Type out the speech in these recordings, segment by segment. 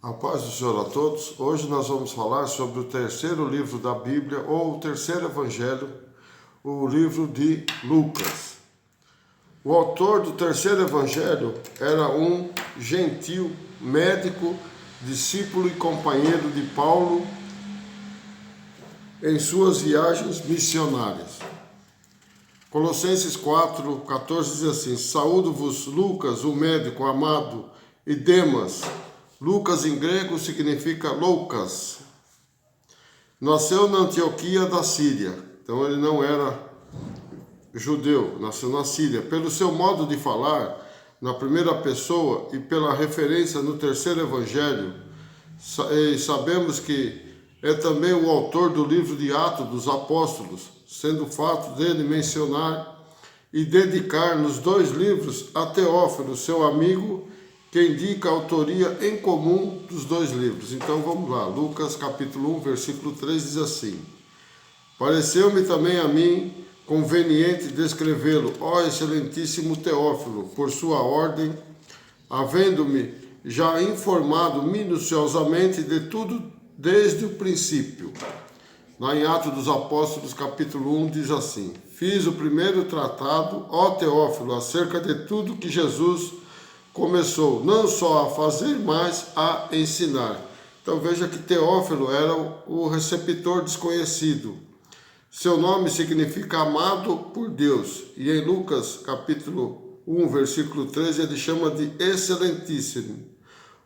A paz do Senhor a todos. Hoje nós vamos falar sobre o terceiro livro da Bíblia, ou o terceiro evangelho, o livro de Lucas. O autor do terceiro evangelho era um gentil médico, discípulo e companheiro de Paulo em suas viagens missionárias. Colossenses 4:14 diz assim: Saúdo-vos Lucas, o médico amado, e Demas. Lucas em grego significa Loucas. Nasceu na Antioquia da Síria. Então ele não era judeu, nasceu na Síria. Pelo seu modo de falar, na primeira pessoa, e pela referência no terceiro evangelho, sabemos que é também o autor do livro de Atos dos Apóstolos, sendo o fato dele mencionar e dedicar nos dois livros a Teófilo, seu amigo, que indica a autoria em comum dos dois livros. Então vamos lá, Lucas capítulo 1, versículo 3 diz assim: Pareceu-me também a mim conveniente descrevê-lo, ó excelentíssimo Teófilo, por sua ordem, havendo-me já informado minuciosamente de tudo desde o princípio. Lá em Atos dos Apóstolos capítulo 1 diz assim: Fiz o primeiro tratado, ó Teófilo, acerca de tudo que Jesus começou não só a fazer, mas a ensinar. Então veja que Teófilo era o receptor desconhecido. Seu nome significa amado por Deus. E em Lucas capítulo 1, versículo 13, ele chama de excelentíssimo.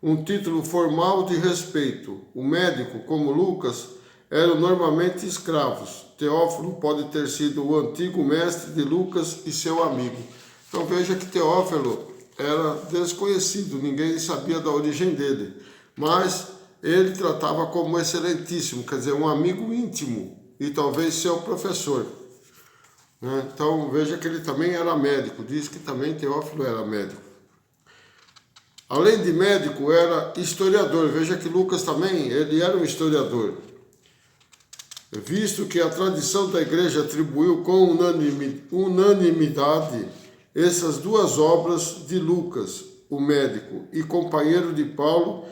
Um título formal de respeito. O médico, como Lucas, eram normalmente escravos. Teófilo pode ter sido o antigo mestre de Lucas e seu amigo. Então veja que Teófilo era desconhecido, ninguém sabia da origem dele, mas ele tratava como excelentíssimo, quer dizer, um amigo íntimo e talvez seu professor. Então veja que ele também era médico, diz que também Teófilo era médico. Além de médico, era historiador. Veja que Lucas também, ele era um historiador. Visto que a tradição da igreja atribuiu com unanimidade essas duas obras de Lucas, o médico e companheiro de Paulo,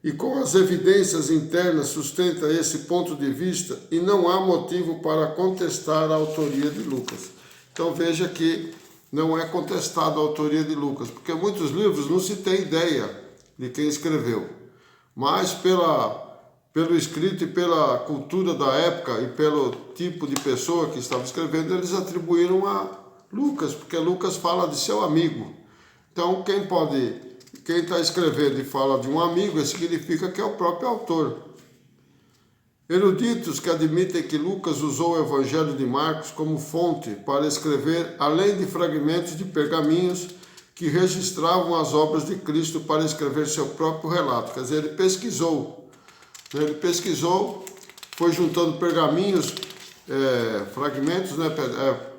e com as evidências internas sustenta esse ponto de vista e não há motivo para contestar a autoria de Lucas. Então veja que não é contestada a autoria de Lucas, porque muitos livros não se tem ideia de quem escreveu, mas pelo escrito e pela cultura da época e pelo tipo de pessoa que estava escrevendo, eles atribuíram a Lucas, porque Lucas fala de seu amigo. Então quem está escrevendo e fala de um amigo, significa que é o próprio autor. Eruditos que admitem que Lucas usou o Evangelho de Marcos como fonte para escrever, além de fragmentos de pergaminhos que registravam as obras de Cristo, para escrever seu próprio relato. Quer dizer, ele pesquisou, foi juntando pergaminhos, fragmentos,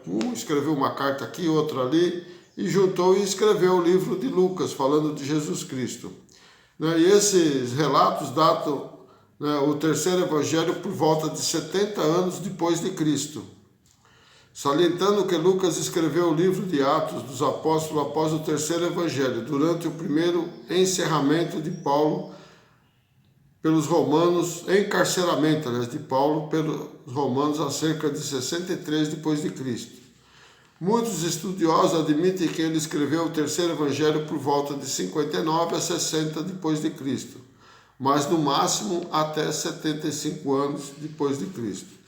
um escreveu uma carta aqui, outra ali, e juntou e escreveu o livro de Lucas, falando de Jesus Cristo. E esses relatos datam o terceiro evangelho por volta de 70 anos depois de Cristo. Salientando que Lucas escreveu o livro de Atos dos Apóstolos após o terceiro evangelho, durante o primeiro encerramento de Paulo pelos romanos, encarceramento, de Paulo pelos romanos há cerca de 63 depois de Cristo. Muitos estudiosos admitem que ele escreveu o terceiro evangelho por volta de 59 a 60 depois de Cristo, mas no máximo até 75 anos depois de Cristo.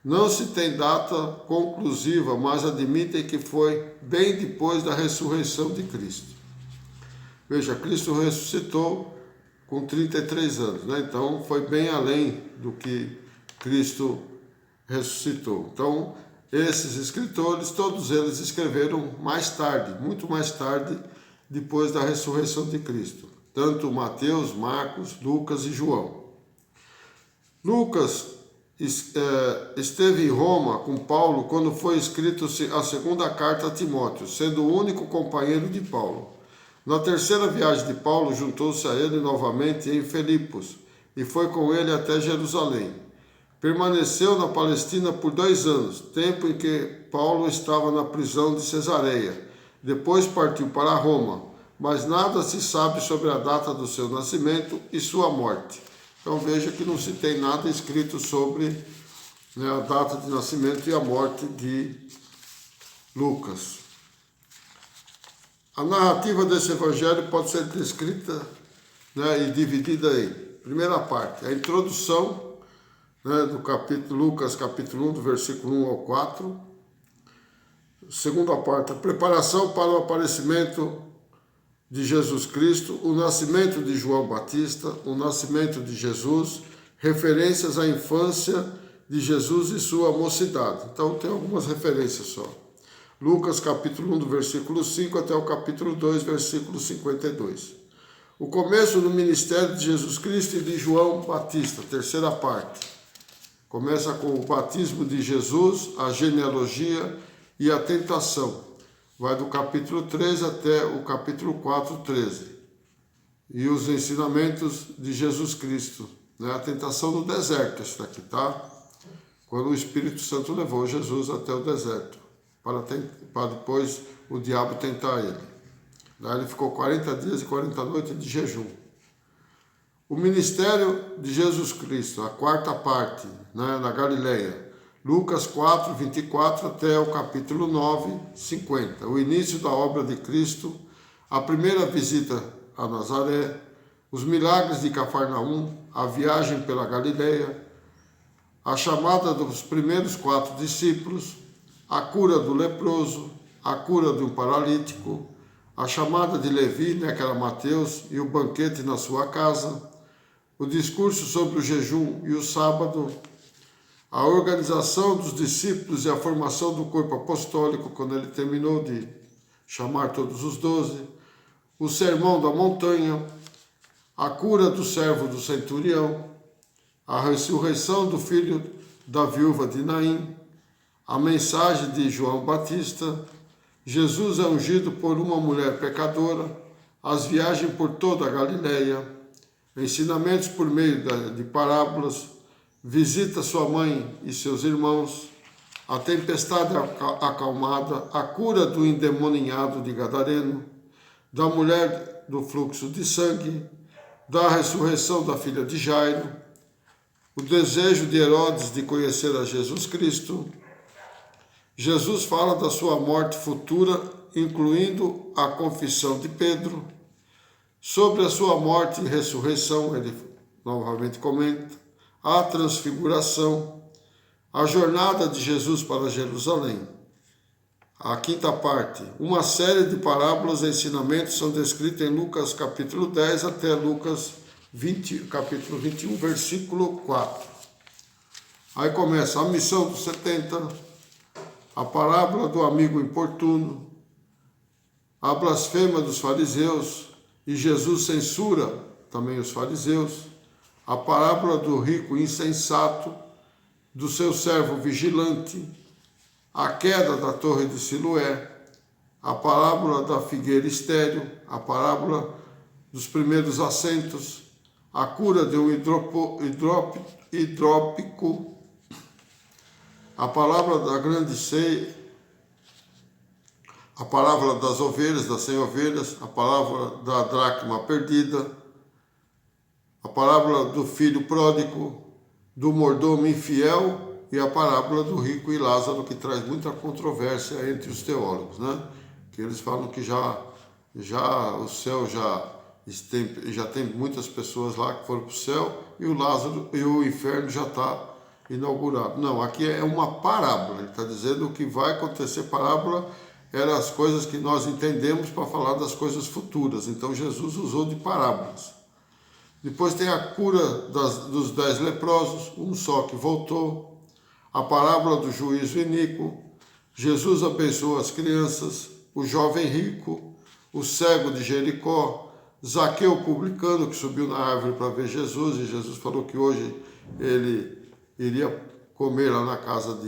Não se tem data conclusiva, mas admitem que foi bem depois da ressurreição de Cristo. Veja, Cristo ressuscitou com 33 anos, Então foi bem além do que Cristo ressuscitou. Então, esses escritores, todos eles escreveram mais tarde, muito mais tarde, depois da ressurreição de Cristo. Tanto Mateus, Marcos, Lucas e João. Lucas esteve em Roma com Paulo quando foi escrita a segunda carta a Timóteo, sendo o único companheiro de Paulo. Na terceira viagem de Paulo, juntou-se a ele novamente em Filipos e foi com ele até Jerusalém. Permaneceu na Palestina por 2 anos, tempo em que Paulo estava na prisão de Cesareia. Depois partiu para Roma, mas nada se sabe sobre a data do seu nascimento e sua morte. Então veja que não se tem nada escrito sobre, né, a data de nascimento e a morte de Lucas. A narrativa desse evangelho pode ser descrita, né, e dividida em primeira parte, a introdução, né, do capítulo Lucas, capítulo 1, do versículo 1 ao 4. Segunda parte, a preparação para o aparecimento de Jesus Cristo, o nascimento de João Batista, o nascimento de Jesus, referências à infância de Jesus e sua mocidade. Então tem algumas referências só. Lucas capítulo 1, do versículo 5 até o capítulo 2, versículo 52. O começo do ministério de Jesus Cristo e de João Batista, terceira parte. Começa com o batismo de Jesus, a genealogia e a tentação. Vai do capítulo 3 até o capítulo 4, 13. E os ensinamentos de Jesus Cristo, né? A tentação no deserto, isso daqui, tá? Quando o Espírito Santo levou Jesus até o deserto, para depois o diabo tentar ele. Daí ele ficou 40 dias e 40 noites de jejum. O ministério de Jesus Cristo, a quarta parte, né, na Galileia. Lucas 4, 24 até o capítulo 9, 50. O início da obra de Cristo, a primeira visita a Nazaré, os milagres de Cafarnaum, a viagem pela Galileia, a chamada dos primeiros 4 discípulos, a cura do leproso, a cura de um paralítico, a chamada de Levi, né, que era Mateus, e o banquete na sua casa, o discurso sobre o jejum e o sábado, a organização dos discípulos e a formação do corpo apostólico, quando ele terminou de chamar todos os 12, o sermão da montanha, a cura do servo do centurião, a ressurreição do filho da viúva de Naim, a mensagem de João Batista, Jesus é ungido por uma mulher pecadora, as viagens por toda a Galileia, ensinamentos por meio de parábolas, visita sua mãe e seus irmãos, a tempestade acalmada, a cura do endemoninhado de Gadareno, da mulher do fluxo de sangue, da ressurreição da filha de Jairo, o desejo de Herodes de conhecer a Jesus Cristo. Jesus fala da sua morte futura, incluindo a confissão de Pedro. Sobre a sua morte e ressurreição, ele novamente comenta, a transfiguração, a jornada de Jesus para Jerusalém. A quinta parte, uma série de parábolas e ensinamentos são descritos em Lucas capítulo 10 até Lucas 20, capítulo 21, versículo 4. Aí começa a missão dos 70, a parábola do amigo importuno, a blasfêmia dos fariseus, e Jesus censura também os fariseus, a parábola do rico insensato, do seu servo vigilante, a queda da torre de Siloé, a parábola da figueira estéril, a parábola dos primeiros assentos, a cura de um hidrópico, a palavra da grande ceia, a palavra das ovelhas, das 100 ovelhas, a palavra da dracma perdida, a parábola do filho pródigo, do mordomo infiel e a parábola do rico e Lázaro, que traz muita controvérsia entre os teólogos, né? Que eles falam que já o céu já tem muitas pessoas lá que foram para o céu e o Lázaro e o inferno já está inaugurado. Não, aqui é uma parábola, ele está dizendo o que vai acontecer. Parábola eram as coisas que nós entendemos para falar das coisas futuras, então Jesus usou de parábolas. Depois tem a cura dos 10 leprosos, um só que voltou, a parábola do juízo iníquo, Jesus abençoa as crianças, o jovem rico, o cego de Jericó, Zaqueu publicano que subiu na árvore para ver Jesus, e Jesus falou que hoje ele iria comer lá na casa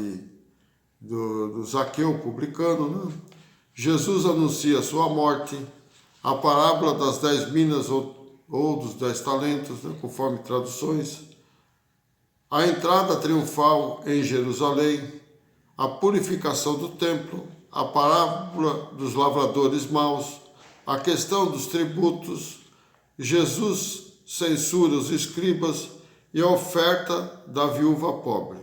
do Zaqueu publicano, né? Jesus anuncia a sua morte, a parábola das 10 minas ou dos 10 talentos, né, conforme traduções, a entrada triunfal em Jerusalém, a purificação do templo, a parábola dos lavradores maus, a questão dos tributos, Jesus censura os escribas e a oferta da viúva pobre.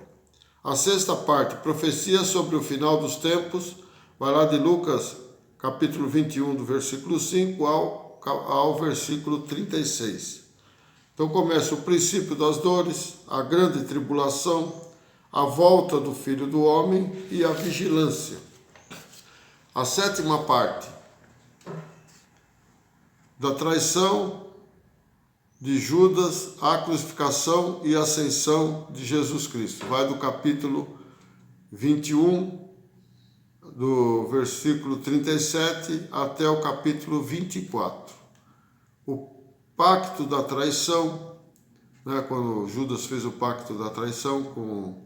A sexta parte, profecia sobre o final dos tempos, vai lá de Lucas, capítulo 21, do versículo 5 ao versículo 36. Então começa o princípio das dores, a grande tribulação, a volta do Filho do Homem e a vigilância. A sétima parte, da traição de Judas, a crucificação e a ascensão de Jesus Cristo. Vai do capítulo 21, do versículo 37 até o capítulo 24. O pacto da traição, né, quando Judas fez o pacto da traição com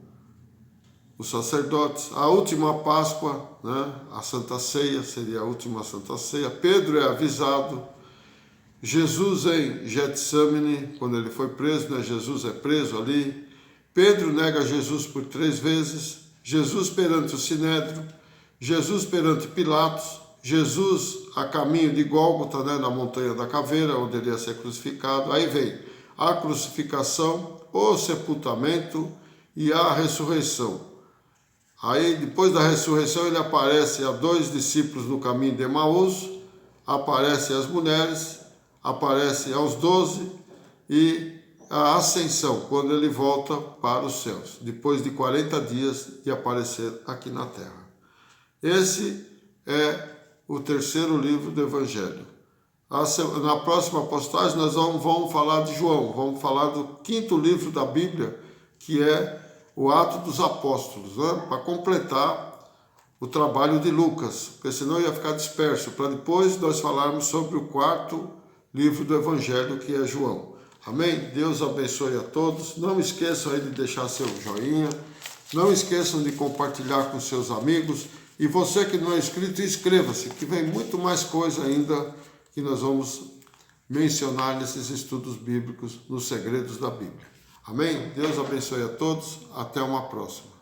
os sacerdotes, a última Páscoa, né, a Santa Ceia, seria a última Santa Ceia. Pedro é avisado. Jesus em Getsemane, quando ele foi preso, né, Jesus é preso ali. Pedro nega Jesus por 3 vezes. Jesus perante o Sinédrio. Jesus perante Pilatos. Jesus a caminho de Gólgota, né, na Montanha da Caveira, onde ele ia ser crucificado. Aí vem a crucificação, o sepultamento e a ressurreição. Aí, depois da ressurreição, ele aparece a 2 discípulos no caminho de Emaús, aparece às mulheres, aparece aos 12 e a ascensão, quando ele volta para os céus, depois de 40 dias de aparecer aqui na terra. Esse é o terceiro livro do Evangelho. Na próxima postagem nós vamos falar de João, vamos falar do 5º livro da Bíblia, que é o Atos dos Apóstolos, né? Para completar o trabalho de Lucas, porque senão ia ficar disperso, para depois nós falarmos sobre o 4º livro do Evangelho, que é João. Amém? Deus abençoe a todos. Não esqueçam aí de deixar seu joinha, não esqueçam de compartilhar com seus amigos. E você que não é inscrito, inscreva-se, que vem muito mais coisa ainda que nós vamos mencionar nesses estudos bíblicos, nos segredos da Bíblia. Amém? Deus abençoe a todos. Até uma próxima.